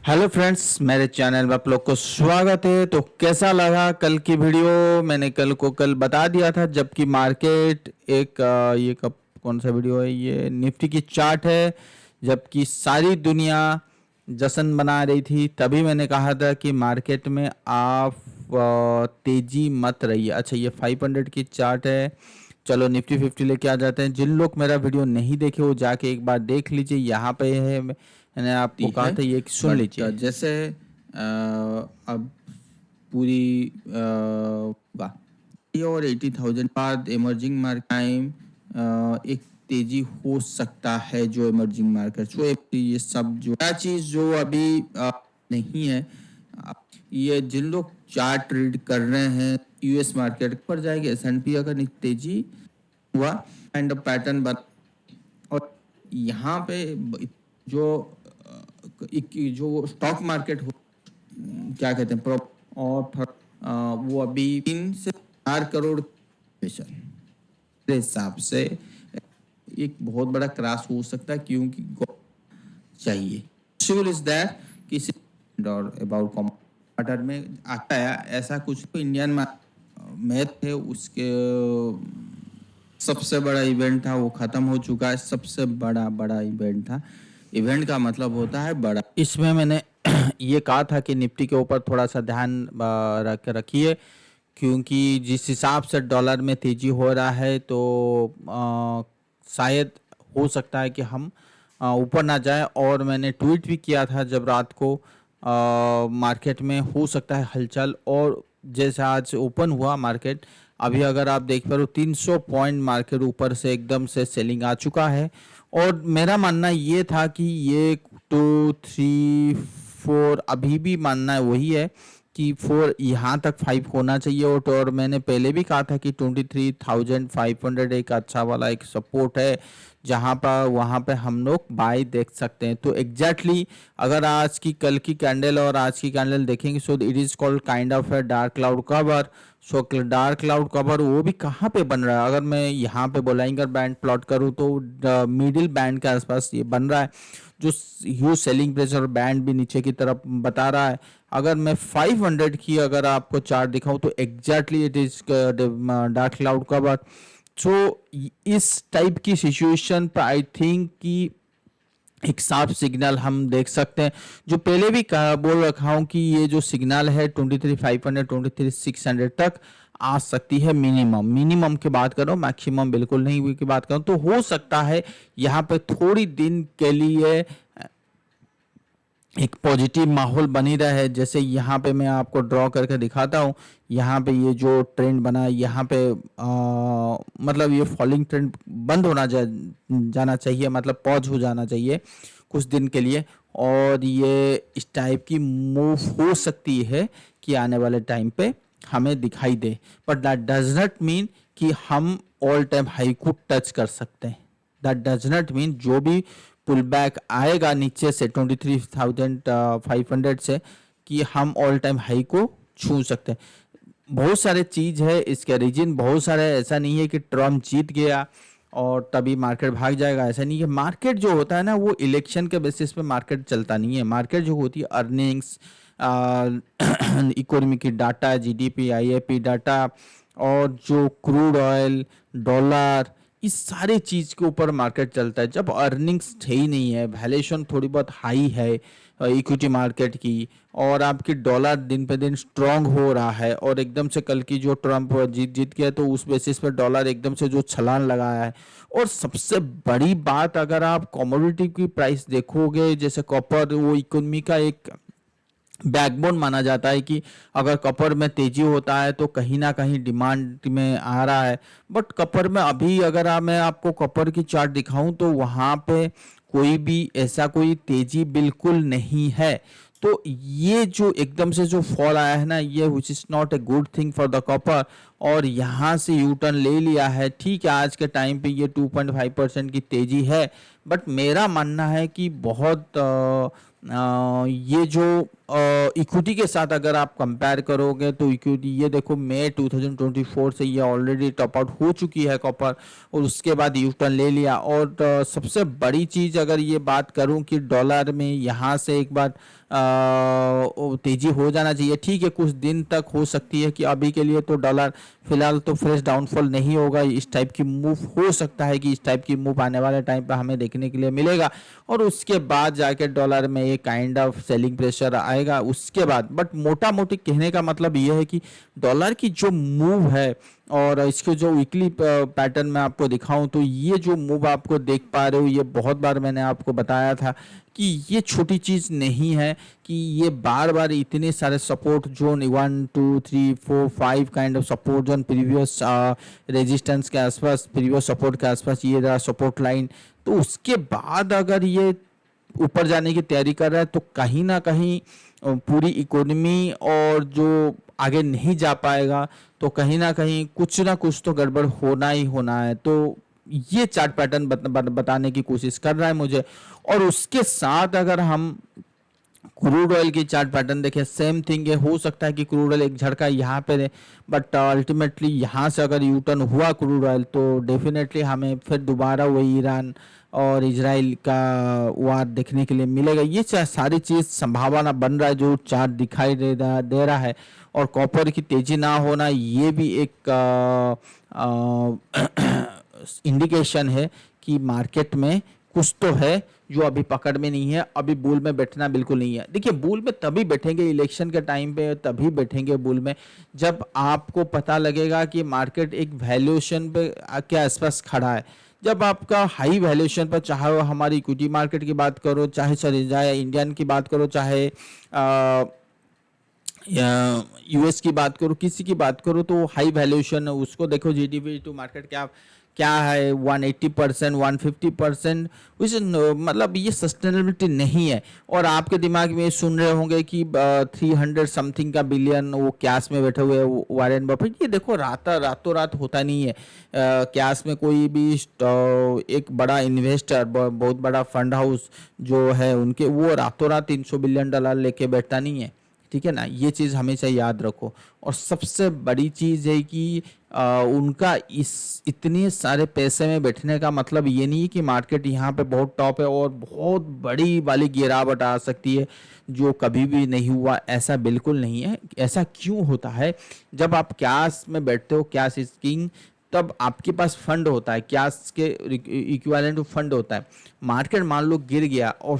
Hello friends, मेरे channel में आप लोग को स्वागत है। तो कैसा लगा कल की वीडियो? मैंने कल बता दिया था, जबकि मार्केट ये कब कौन सा वीडियो है? ये निफ्टी की चार्ट है। जबकि सारी दुनिया जश्न मना रही थी, तभी मैंने कहा था कि मार्केट में आप तेजी मत रहिए। अच्छा, ये 500 की चार्ट है। चलो निफ्टी 50 लेके आ जाते हैं। जिन लोग मेरा वीडियो नहीं देखे वो जाके एक बार देख लीजिए, यहाँ पे है। मैंने आपको ती कहा है। था ये सुन बट लीजिए। जैसे अब पूरी होगा ये और 80,000 बाद इमर्जिंग मार्केट टाइम एक तेजी हो सकता है। जो इमर्जिंग मार्केट जो ये सब जो क्या चीज़ जो अभी नहीं है। ये जिन लोग चार्ट रीड कर रहे हैं यूएस मार्केट पर जाएगी। एस&पी अगर तेजी हुआ एंड पैटर्न बन, और यहाँ पे जो जो स्टॉक मार्केट हो, क्या कहते हैं और वो अभी 3 से 4 करोड़ मेरे हिसाब से एक बहुत बड़ा क्रॉस हो सकता है, क्योंकि चाहिए पॉसिबल इज दैट किसी और अबाउट क्वार्टर में आता है। ऐसा कुछ तो इंडियन मैथ है, उसके सबसे बड़ा इवेंट था वो खत्म हो चुका है। सबसे बड़ा इवेंट था। इवेंट का मतलब होता है बड़ा। इसमें मैंने ये कहा था कि निफ्टी के ऊपर थोड़ा सा ध्यान रखिए, क्योंकि जिस हिसाब से डॉलर में तेजी हो रहा है तो शायद हो सकता है कि हम ऊपर ना जाए। और मैंने ट्वीट भी किया था जब रात को, मार्केट में हो सकता है हलचल। और जैसे आज ओपन हुआ मार्केट, अभी अगर आप देख पा रहे हो 300 पॉइंट मार्केट ऊपर से एकदम से सेलिंग आ चुका है। और मेरा मानना ये था कि ये 2 3 4 अभी भी मानना है वही है कि 4 यहाँ तक 5 होना चाहिए। और मैंने पहले भी कहा था कि 23,500 एक अच्छा वाला एक सपोर्ट है, जहाँ पर वहाँ पे हम लोग बाय देख सकते हैं। तो एग्जैक्टली अगर आज की कल की कैंडल और आज की कैंडल देखेंगे, so it is called kind of a dark cloud cover. So dark cloud cover वो भी कहाँ पे बन रहा है? अगर मैं यहाँ पे बोलाइंगर बैंड प्लॉट करूँ तो मिडिल बैंड के आसपास ये बन रहा है, जो ह्यूज सेलिंग प्रेशर बैंड भी नीचे की तरफ बता रहा है। अगर मैं 500 की अगर आपको चार्ट दिखाऊं तो exactly it is dark cloud cover. So इस टाइप की सिचुएशन पर आई थिंक कि एक साफ सिग्नल हम देख सकते हैं। जो पहले भी बोल रखा हूं कि ये जो सिग्नल है 23,500 23,600 तक आ सकती है। मिनिमम की बात करो, मैक्सिमम बिल्कुल नहीं की बात करो। तो हो सकता है यहाँ पे थोड़ी दिन के लिए एक पॉजिटिव माहौल बनी रहे। जैसे यहाँ पे मैं आपको ड्रॉ करके दिखाता हूँ। यहाँ पे ये जो ट्रेंड बना है, यहाँ पे मतलब ये फॉलिंग ट्रेंड बंद जाना चाहिए, मतलब पॉज हो जाना चाहिए कुछ दिन के लिए। और ये इस टाइप की मूव हो सकती है कि आने वाले टाइम पे हमें दिखाई दे। But that does not mean कि हम ऑल टाइम हाई को टच कर सकते हैं। दैट डज नॉट मीन जो भी पुल बैक आएगा नीचे से 23,500 से, कि हम ऑल टाइम हाई को छू सकते हैं। बहुत सारे चीज है इसके रीजन, बहुत सारे। ऐसा नहीं है कि ट्रम्प जीत गया और तभी मार्केट भाग जाएगा, ऐसा नहीं है। मार्केट जो होता है ना, वो इलेक्शन के बेसिस पे मार्केट चलता नहीं है। मार्केट जो होती है अर्निंग्स, इकोनॉमी की डाटा, जीडीपी, आईआईपी डाटा, और जो क्रूड ऑयल, डॉलर, इस सारे चीज के ऊपर मार्केट चलता है। जब अर्निंग्स ही नहीं है, वैल्यूएशन थोड़ी बहुत हाई है इक्विटी मार्केट की, और आपकी डॉलर दिन पे दिन स्ट्रांग हो रहा है, और एकदम से कल की जो ट्रम्प जीत गया तो उस बेसिस पे डॉलर एकदम से जो छलांग लगाया है। और सबसे बड़ी बात, अगर आप कमोडिटी की प्राइस देखोगे, जैसे कॉपर, वो इकोनॉमी का एक बैकबोन माना जाता है कि अगर कॉपर में तेजी होता है तो कहीं ना कहीं डिमांड में आ रहा है। बट कॉपर में अभी अगर मैं आपको कॉपर की चार्ट दिखाऊं तो वहां पे कोई भी ऐसा कोई तेजी बिल्कुल नहीं है। तो ये जो एकदम से जो फॉल आया है ना, ये which is not a good thing for the copper. और यहाँ से यू टर्न ले लिया है। ठीक है, आज के टाइम पे ये 2.5% की तेजी है। बट मेरा मानना है कि बहुत ये जो इक्विटी के साथ अगर आप कंपेयर करोगे तो इक्विटी ये देखो मई 2024 से ये ऑलरेडी टॉप आउट हो चुकी है कॉपर, और उसके बाद यू टर्न ले लिया। और सबसे बड़ी चीज़ अगर ये बात करूं कि डॉलर में यहाँ से एक बार तेजी हो जाना चाहिए, ठीक है कुछ दिन तक हो सकती है कि अभी के लिए तो डॉलर फिलहाल तो फ्रेश डाउनफॉल नहीं होगा, इस टाइप की मूव हो सकता है कि इस टाइप की मूव आने वाले टाइम पर हमें देखने के लिए मिलेगा, और उसके बाद जाके डॉलर में एक काइंड ऑफ सेलिंग प्रेशर आएगा उसके बाद। बट मोटा मोटी कहने का मतलब ये है कि डॉलर की जो मूव है और इसके जो वीकली पैटर्न में आपको दिखाऊं तो ये जो मूव आपको देख पा रहे हो, ये बहुत बार मैंने आपको बताया था कि ये छोटी चीज़ नहीं है कि ये बार बार इतने सारे support zone 1 2 3 4 5 kind of support zone previous resistance के आसपास, प्रीवियस सपोर्ट के आसपास ये रहा सपोर्ट लाइन, तो उसके बाद अगर ये ऊपर जाने की तैयारी कर रहा है तो कहीं ना कहीं पूरी इकोनॉमी और जो आगे नहीं जा पाएगा, तो कहीं ना कुछ तो गड़बड़ होना ही होना है। तो ये चार्ट पैटर्न बताने की कोशिश कर रहा है मुझे। और उसके साथ अगर हम क्रूड ऑयल की चार्ट पैटर्न देखें, सेम थिंग है, हो सकता है कि क्रूड ऑयल एक झटका यहाँ पे रहे, बट अल्टीमेटली यहाँ से अगर यू टर्न हुआ क्रूड ऑयल तो डेफिनेटली हमें फिर दोबारा वही ईरान और इजराइल का वार देखने के लिए मिलेगा। ये सारी चीज़ संभावना बन रहा है जो चार्ट दिखाई दे रहा है। और कॉपर की तेजी ना होना ये भी एक इंडिकेशन है कि मार्केट में कुछ तो है जो अभी पकड़ में नहीं है। अभी बुल में बैठना बिल्कुल नहीं है। देखिए बुल में तभी बैठेंगे इलेक्शन के टाइम पे, तभी बैठेंगे बुल में जब आपको पता लगेगा कि मार्केट एक वैल्यूएशन पे के आसपास खड़ा है। जब आपका हाई वैल्यूएशन पर, चाहे वो हमारी इक्विटी मार्केट की बात करो, चाहे इंडियन की बात करो, चाहे यूएस की बात करो, किसी की बात करो, तो हाई वैल्यूएशन उसको देखो, जीडीपी टू मार्केट क्या है 180%, 150%, मतलब ये सस्टेनेबिलिटी नहीं है। और आपके दिमाग में सुन रहे होंगे कि 300 समथिंग का बिलियन वो कैश में बैठे हुए वारेन बफेट, ये देखो रातों रात होता नहीं है। कैश में कोई भी एक बड़ा इन्वेस्टर, बहुत बड़ा फंड हाउस जो है उनके, वो रातों रात $300 बिलियन लेके बैठता नहीं है, ठीक है ना। ये चीज़ हमेशा याद रखो। और सबसे बड़ी चीज़ है कि उनका इतने सारे पैसे में बैठने का मतलब ये नहीं है कि मार्केट यहाँ पे बहुत टॉप है और बहुत बड़ी वाली गिरावट आ सकती है जो कभी भी नहीं हुआ, ऐसा बिल्कुल नहीं है। ऐसा क्यों होता है? जब आप कैश में बैठते हो, कैश इज किंग, तब आपके पास फंड होता है, कैश के इक्विवेलेंट फंड होता है। मार्केट मान लो गिर गया और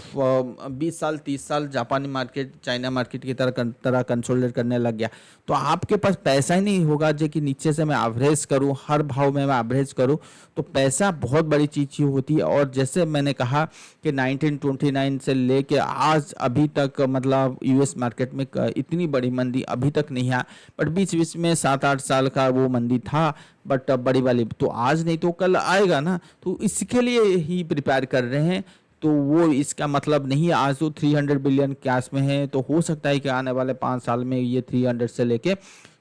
20 साल 30 साल जापानी मार्केट, चाइना मार्केट की तरह कंसोलिडेट करने लग गया, तो आपके पास पैसा ही नहीं होगा जो कि नीचे से मैं एवरेज करूं, हर भाव में मैं एवरेज करूं। तो पैसा बहुत बड़ी चीज़ होती है। और जैसे मैंने कहा कि 1929 से लेके आज अभी तक, मतलब यूएस मार्केट में इतनी बड़ी मंदी अभी तक नहीं है, बट बीच बीच में 7-8 साल का वो मंदी था, बट बड़ी वाली तो आज नहीं तो कल आएगा ना, तो इसके लिए ही प्रिपेयर कर रहे हैं। तो वो इसका मतलब नहीं है आज तो 300 बिलियन कैश में है, तो हो सकता है कि आने वाले 5 साल में ये 300 से लेके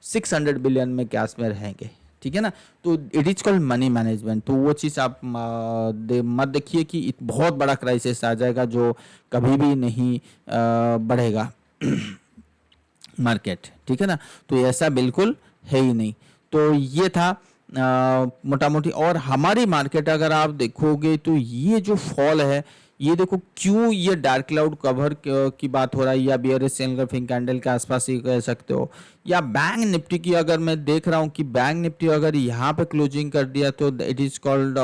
600 बिलियन में कैश में रहेंगे, ठीक है ना। तो it is called money management. तो वो चीज़ आप मत देखिए कि बहुत बड़ा क्राइसिस आ जाएगा जो कभी भी नहीं बढ़ेगा मार्केट, ठीक है ना। तो ऐसा बिल्कुल है ही नहीं। तो ये था मोटा मोटी। और हमारी मार्केट अगर आप देखोगे तो ये जो फॉल है, ये देखो क्यों ये डार्क क्लाउड कवर की बात हो रहा है, या बियरिश एनगल्फिंग कैंडल के आसपास ही कह सकते हो, या बैंक निफ्टी की अगर मैं देख रहा हूँ कि बैंक निफ्टी अगर यहाँ पे क्लोजिंग कर दिया तो इट इज कॉल्ड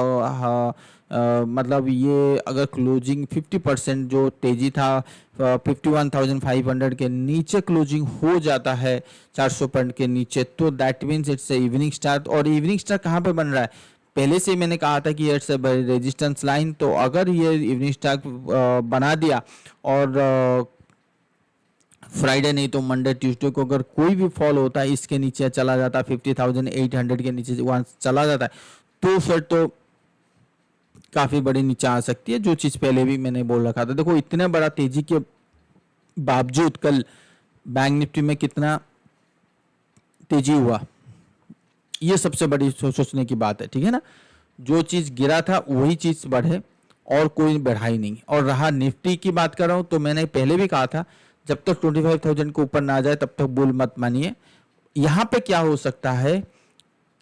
मतलब ये अगर क्लोजिंग 50% जो तेजी था 51,500 के नीचे क्लोजिंग हो जाता है 400 पॉइंट के नीचे, तो that means it's evening star. और इवनिंग स्टार कहाँ पे बन रहा है? पहले से मैंने कहा था कि इट्स रेजिस्टेंस लाइन। तो अगर ये इवनिंग स्टार बना दिया और फ्राइडे नहीं तो मंडे ट्यूसडे को अगर कोई भी फॉल होता है, इसके नीचे चला जाता है 50,800 के नीचे वहाँ चला जाता है, तो फिर तो काफ़ी बड़ी नीचे आ सकती है, जो चीज़ पहले भी मैंने बोल रखा था। देखो इतने बड़ा तेजी के बावजूद कल बैंक निफ्टी में कितना तेजी हुआ, ये सबसे बड़ी सोचने की बात है, ठीक है ना। जो चीज़ गिरा था वही चीज़ बढ़े और कोई बढ़ाई नहीं। और रहा निफ्टी की बात कर रहा हूँ, तो मैंने पहले भी कहा था जब तक 25,000 के ऊपर ना जाए तब तक बुल मत मानिए। यहाँ पे क्या हो सकता है,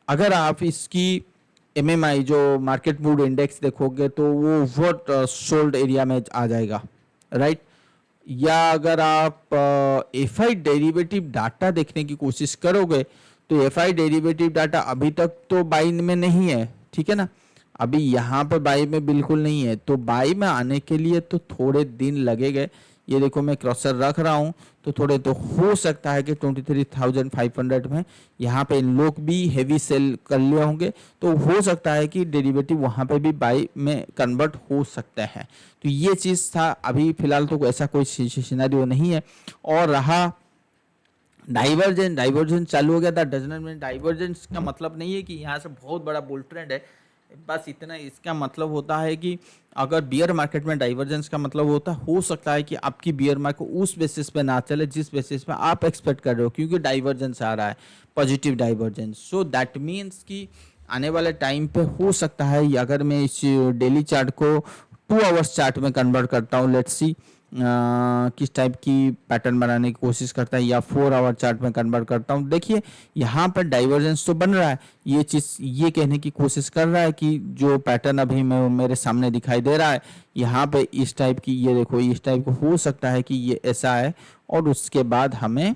अगर आप इसकी एमएमआई जो मार्केट मूड इंडेक्स देखोगे तो वो ओवर सोल्ड एरिया में आ जाएगा, राइट। या अगर आप एफआई डेरिवेटिव डाटा देखने की कोशिश करोगे तो एफआई डेरिवेटिव डाटा अभी तक तो बाई में नहीं है, ठीक है ना, अभी यहाँ पर बाई में बिल्कुल नहीं है। तो बाई में आने के लिए तो थोड़े दिन लगेंगे। ये देखो मैं क्रॉसर रख रहा हूँ, तो थोड़े तो हो सकता है कि 23,500 में यहाँ पे इन लोग भी हैवी सेल कर लिए होंगे, तो हो सकता है कि डेरिवेटिव वहाँ पे भी बाई में कन्वर्ट हो सकता है। तो ये चीज़ था, अभी फिलहाल तो ऐसा कोई सिनेरियो नहीं है। और रहा डाइवर्जेंस चालू हो गया था, डजन में डाइवर्जेंस का मतलब नहीं है कि यहाँ से बहुत बड़ा बुल ट्रेंड है, बस इतना। इसका मतलब होता है कि अगर बियर मार्केट में डाइवर्जेंस का मतलब होता हो सकता है कि आपकी बियर मार्केट उस बेसिस पे ना चले जिस बेसिस पे आप एक्सपेक्ट कर रहे हो, क्योंकि डाइवर्जेंस आ रहा है, positive divergence. So that means कि आने वाले टाइम पे हो सकता है, अगर मैं इस डेली चार्ट को 2 आवर्स चार्ट में कन्वर्ट करता हूँ, लेट्स सी किस टाइप की पैटर्न बनाने की कोशिश करता है, या 4 आवर चार्ट में कन्वर्ट करता हूँ। देखिए यहाँ पर डाइवर्जेंस तो बन रहा है, ये चीज़ ये कहने की कोशिश कर रहा है कि जो पैटर्न अभी मैं मेरे सामने दिखाई दे रहा है यहाँ पे इस टाइप की, ये देखो इस टाइप को हो सकता है कि ये ऐसा है, और उसके बाद हमें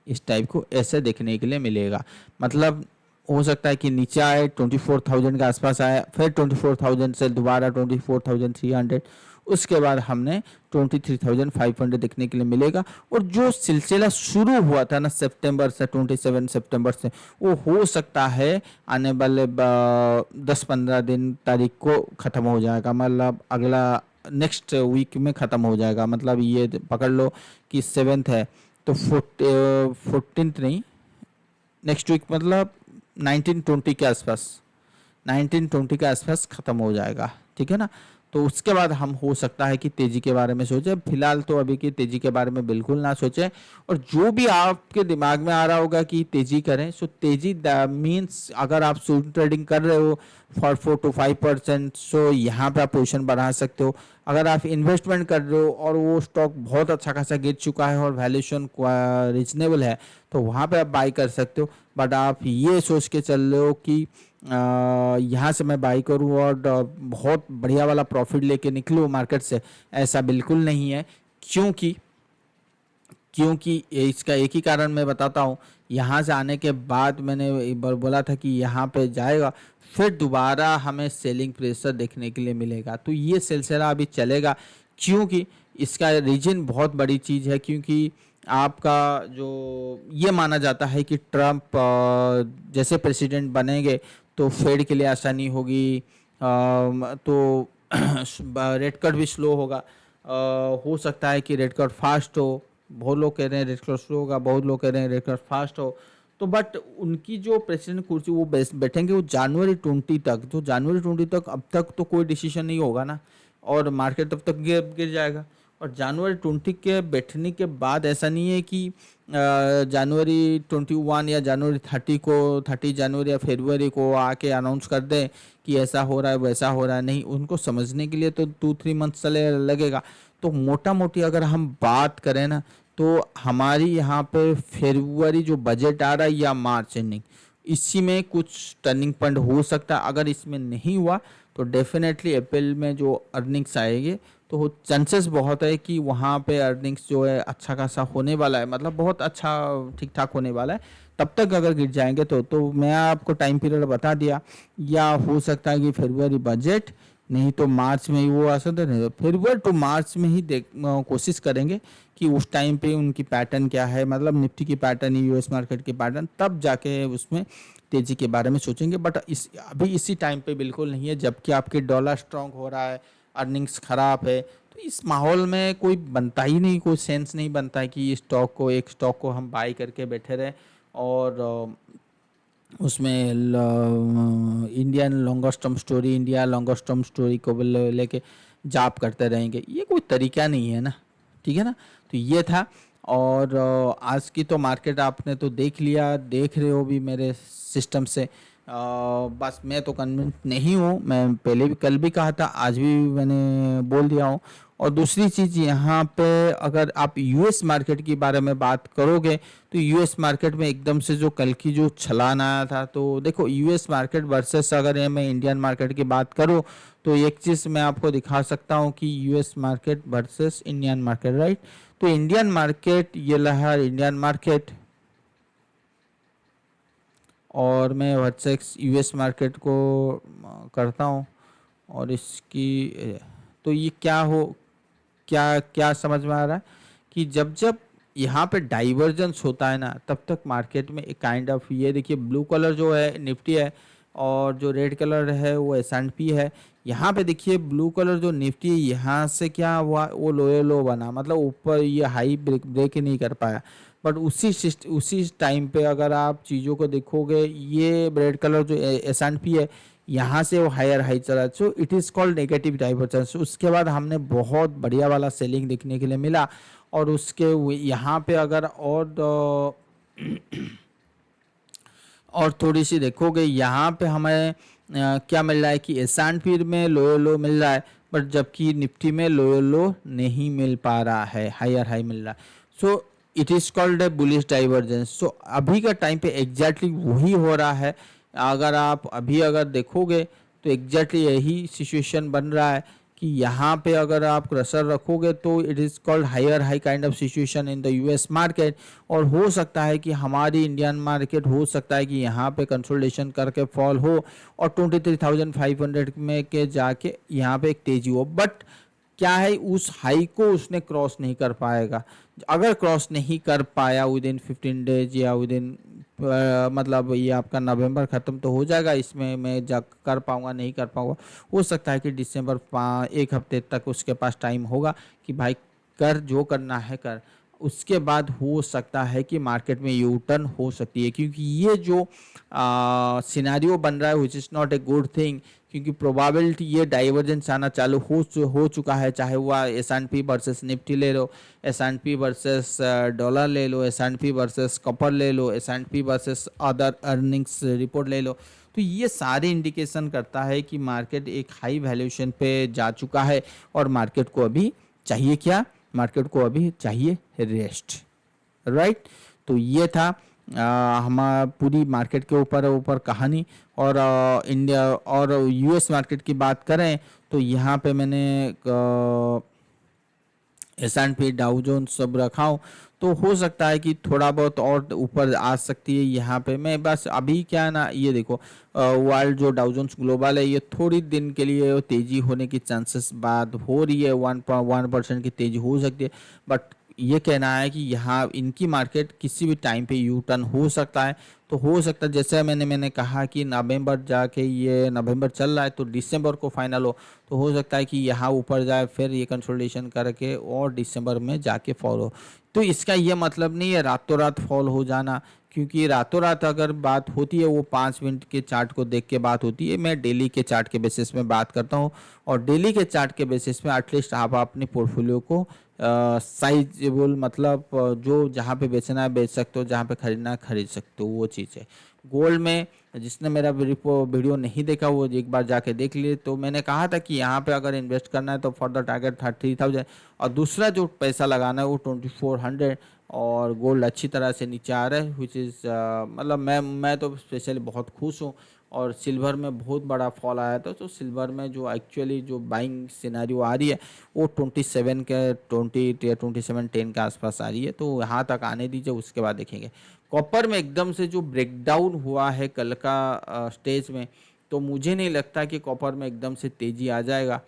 इस टाइप को ऐसे देखने के लिए मिलेगा। मतलब हो सकता है कि नीचे आए 24,000 के आसपास आए, फिर 24,000 से दोबारा 24,300, उसके बाद हमने 23,500 देखने के लिए मिलेगा। और जो सिलसिला शुरू हुआ था ना सितंबर से, 27 सितंबर से, वो हो सकता है आने वाले 10-15 दिन तारीख को ख़त्म हो जाएगा, मतलब अगला नेक्स्ट वीक में ख़त्म हो जाएगा। मतलब ये पकड़ लो कि 7 है तो 14 नहीं, नेक्स्ट वीक मतलब 19-20 के आसपास, 19-20 के आसपास ख़त्म हो जाएगा, ठीक है ना। तो उसके बाद हम हो सकता है कि तेज़ी के बारे में सोचें, फिलहाल तो अभी की तेज़ी के बारे में बिल्कुल ना सोचें। और जो भी आपके दिमाग में आ रहा होगा कि तेज़ी करें, सो तेज़ी मीन्स अगर आप स्विंग ट्रेडिंग कर रहे हो फॉर 4 to 5%, सो यहाँ पे आप पोजीशन बढ़ा सकते हो। अगर आप इन्वेस्टमेंट कर रहे हो और वो स्टॉक बहुत अच्छा खासा गिर चुका है और वैल्यूएशन रीजनेबल है, तो वहाँ पे आप बाई कर सकते हो। बट आप ये सोच के चल रहे हो कि यहाँ से मैं बाई करूँ और बहुत बढ़िया वाला प्रॉफिट लेके निकलूँ मार्केट से, ऐसा बिल्कुल नहीं है। क्योंकि क्योंकि इसका एक ही कारण मैं बताता हूँ, यहाँ से आने के बाद मैंने एक बार बोला था कि यहाँ पे जाएगा, फिर दोबारा हमें सेलिंग प्रेशर देखने के लिए मिलेगा। तो ये सिलसिला अभी चलेगा, क्योंकि इसका रीजन बहुत बड़ी चीज़ है। क्योंकि आपका जो ये माना जाता है कि ट्रम्प जैसे प्रेसिडेंट बनेंगे तो फेड के लिए आसानी होगी, तो रेट कट भी स्लो होगा। हो सकता है कि रेट कट फास्ट हो, बहुत लोग कह रहे हैं रेट कट स्लो होगा, बहुत लोग कह रहे हैं रेट कट फास्ट हो। तो बट उनकी जो प्रेसिडेंट कुर्सी वो बैठेंगे वो जनवरी 20 तक, तो जनवरी 20 तक अब तक तो कोई डिसीजन नहीं होगा ना, और मार्केट तब तक गिर गिर जाएगा। और जनवरी 20 के बैठने के बाद ऐसा नहीं है कि जनवरी 21 या जनवरी 30 को, 30 जनवरी या फरवरी को आके अनाउंस कर दें कि ऐसा हो रहा है वैसा हो रहा है। नहीं, उनको समझने के लिए तो 2-3 मंथ चले लगेगा। तो मोटा मोटी अगर हम बात करें ना, तो हमारी यहाँ पे फरवरी जो बजट आ रहा है या मार्च एंडिंग, इसी में कुछ टर्निंग पॉइंट हो सकता है। अगर इसमें नहीं हुआ तो डेफिनेटली अप्रैल में जो अर्निंग्स आएंगे तो चांसेस बहुत है कि वहाँ पे अर्निंग्स जो है अच्छा खासा होने वाला है, मतलब बहुत अच्छा ठीक ठाक होने वाला है। तब तक अगर गिर जाएंगे तो मैं आपको टाइम पीरियड बता दिया, या हो सकता है कि फरवरी बजट, नहीं तो मार्च में ही वो आ सकता है, नहीं तो फरवरी टू मार्च में ही कोशिश करेंगे कि उस टाइम पे उनकी पैटर्न क्या है, मतलब निफ्टी की पैटर्न, यूएस मार्केट की पैटर्न, तब जाके उसमें तेज़ी के बारे में सोचेंगे। बट अभी इसी टाइम पे बिल्कुल नहीं है, जबकि आपके डॉलर स्ट्रांग हो रहा है, अर्निंग्स खराब है। तो इस माहौल में कोई बनता ही नहीं, कोई सेंस नहीं बनता है कि एक स्टॉक को हम बाई करके बैठे रहें और उसमें Indian longest term story, India longest term story को लेके जाप करते रहेंगे। ये कोई तरीका नहीं है ना, ठीक है ना। तो ये था। और आज की तो मार्केट आपने तो देख लिया, देख रहे हो भी मेरे सिस्टम से। बस मैं तो कन्विंस नहीं हूँ, मैं पहले भी कल भी कहा था, आज भी मैंने बोल दिया हूँ। और दूसरी चीज़ यहाँ पे अगर आप यूएस मार्केट के बारे में बात करोगे तो यूएस मार्केट में एकदम से जो कल की जो छलान आया था, तो देखो यूएस मार्केट वर्सेस अगर ये मैं इंडियन मार्केट की बात करूँ तो एक चीज़ मैं आपको दिखा सकता हूँ कि US market versus Indian market, right. तो इंडियन मार्केट, ये रहा इंडियन मार्केट, और मैं वर्सेस यूएस मार्केट को करता हूँ, और इसकी तो ये क्या क्या समझ में आ रहा है कि जब जब यहाँ पे डाइवर्जेंस होता है ना, तब तक मार्केट में एक काइंड ऑफ, ये देखिए ब्लू कलर जो है निफ्टी है, और जो रेड कलर है वो एस&पी है। यहाँ पे देखिए ब्लू कलर जो निफ्टी है, यहाँ से क्या हुआ, वो लोए लो बना, मतलब ऊपर ये हाई ब्रेक ही नहीं कर पाया। बट उसी टाइम पे अगर आप चीज़ों को देखोगे, ये रेड कलर जो एस&पी है, यहाँ से वो हायर हाई चला, सो it is called negative divergence. उसके बाद हमने बहुत बढ़िया वाला सेलिंग देखने के लिए मिला, और यहाँ पे अगर और थोड़ी सी देखोगे, यहाँ पे हमें क्या मिल रहा है कि एस&पी में लो मिल रहा है, बट जबकि निफ्टी में लो नहीं मिल पा रहा है, हायर हाई मिल रहा है। So it is called a bullish divergence. So अभी का टाइम पे एग्जैक्टली वही हो रहा है। अगर आप अगर देखोगे तो एग्जैक्टली यही सिचुएशन बन रहा है कि यहाँ पे अगर आप क्रसर रखोगे तो it is called higher high kind of situation in the US market, और हो सकता है कि हमारी इंडियन मार्केट हो सकता है कि यहाँ पे कंसोलिडेशन करके फॉल हो, और 23,500 में के जाके यहाँ पे एक तेजी हो। बट क्या है, उस हाई को उसने क्रॉस नहीं कर पाएगा। अगर क्रॉस नहीं कर पाया विद इन 15 डेज या विद इन मतलब ये आपका नवंबर ख़त्म तो हो जाएगा, इसमें मैं जा कर पाऊँगा नहीं कर पाऊँगा, हो सकता है कि दिसंबर एक हफ्ते तक उसके पास टाइम होगा कि भाई कर, जो करना है कर। उसके बाद हो सकता है कि मार्केट में यू टर्न हो सकती है, क्योंकि ये जो सिनेरियो बन रहा है which is not a good thing, क्योंकि प्रोबेबिलिटी ये डाइवर्जेंस आना चालू हो चुका है। चाहे वह एस&पी वर्सेस निफ्टी ले लो, एस&पी वर्सेस डॉलर ले लो, एस&पी वर्सेस कॉपर ले लो, एस&पी वर्सेस अदर अर्निंग्स रिपोर्ट ले लो, तो ये सारे इंडिकेशन करता है कि मार्केट एक हाई वैल्यूएशन पे जा चुका है, और मार्केट को अभी चाहिए क्या, मार्केट को अभी चाहिए रेस्ट, राइट। तो ये था हमारा पूरी मार्केट के ऊपर कहानी। और इंडिया और यूएस मार्केट की बात करें तो यहाँ पे मैंने एस&पी डाउ जोन्स सब रखा हूँ, तो हो सकता है कि थोड़ा बहुत और ऊपर आ सकती है। यहाँ पे मैं बस अभी क्या है ना, ये देखो वर्ल्ड जो डाउ जोन्स ग्लोबल है, ये थोड़ी दिन के लिए तेज़ी होने की चांसेस बात हो रही है, 1% की तेज़ी हो सकती है। बट ये कहना है कि यहाँ इनकी मार्केट किसी भी टाइम पे यू टर्न हो सकता है। तो हो सकता है जैसे मैंने कहा कि नवंबर जाके, ये नवंबर चल रहा है तो दिसंबर को फाइनल तो हो सकता है कि यहाँ ऊपर जाए, फिर ये कंसोलिडेशन करके और दिसंबर में जाके फॉल हो। तो इसका ये मतलब नहीं है रातों रात फॉल हो जाना, क्योंकि रातों रात अगर बात होती है वो 5 मिनट के चार्ट को देख के बात होती है। मैं डेली के चार्ट के बेसिस में बात करता हूँ, और डेली के चार्ट के बेसिस में एटलीस्ट आप अपने पोर्टफोलियो को साइजेबल, मतलब जो जहाँ पे बेचना है बेच सकते हो, जहाँ पे खरीदना है खरीद सकते हो, वो चीज़ है। गोल्ड में जिसने मेरा वीडियो नहीं देखा वो एक बार जाके देख लिए, तो मैंने कहा था कि यहाँ पे अगर इन्वेस्ट करना है तो फॉर द टारगेट 30,000, और दूसरा जो पैसा लगाना है वो 2400। और गोल्ड अच्छी तरह से नीचे आ रहा है, विच इज़ मतलब मैं तो स्पेशली बहुत खुश हूँ। और सिल्वर में बहुत बड़ा फॉल आया था, तो सिल्वर में जो एक्चुअली जो बाइंग सिनेरियो आ रही है वो 2710 के आसपास आ रही है, तो यहाँ तक आने दीजिए, उसके बाद देखेंगे। कॉपर में एकदम से जो ब्रेकडाउन हुआ है कल का स्टेज में, तो मुझे नहीं लगता कि कॉपर में एकदम से तेज़ी आ जाएगा।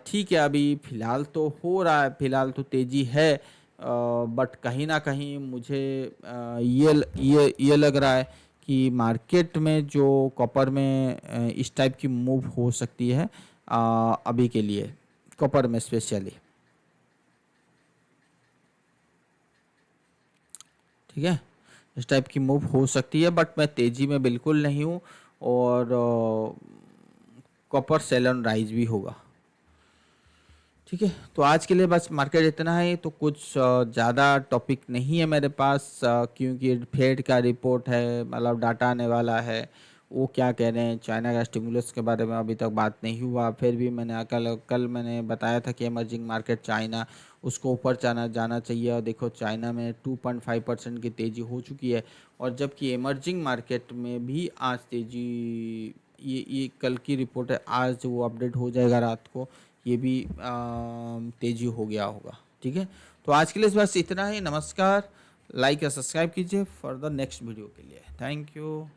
ठीक है, अभी फ़िलहाल तो हो रहा है, फ़िलहाल तो तेज़ी है, बट कहीं ना कहीं मुझे ये लग रहा है कि मार्केट में जो कॉपर में इस टाइप की मूव हो सकती है अभी के लिए, कॉपर में स्पेशली, ठीक है, इस टाइप की मूव हो सकती है। बट मैं तेज़ी में बिल्कुल नहीं हूँ, और कॉपर सेल ऑन राइज भी होगा, ठीक है। तो आज के लिए बस मार्केट इतना है, तो कुछ ज़्यादा टॉपिक नहीं है मेरे पास, क्योंकि फेड का रिपोर्ट है, मतलब डाटा आने वाला है, वो क्या कह रहे हैं। चाइना का स्टिमुलस के बारे में अभी तक बात नहीं हुआ, फिर भी मैंने कल मैंने बताया था कि इमर्जिंग मार्केट चाइना उसको ऊपर जाना चाहिए, और देखो चाइना में 2.5% की तेज़ी हो चुकी है। और जबकि इमर्जिंग मार्केट में भी आज तेज़ी, ये कल की रिपोर्ट है, आज वो अपडेट हो जाएगा रात को, ये भी तेज़ी हो गया होगा। ठीक है, तो आज के लिए बस इतना ही। नमस्कार, लाइक या सब्सक्राइब कीजिए फॉर द नेक्स्ट वीडियो के लिए। Thank you.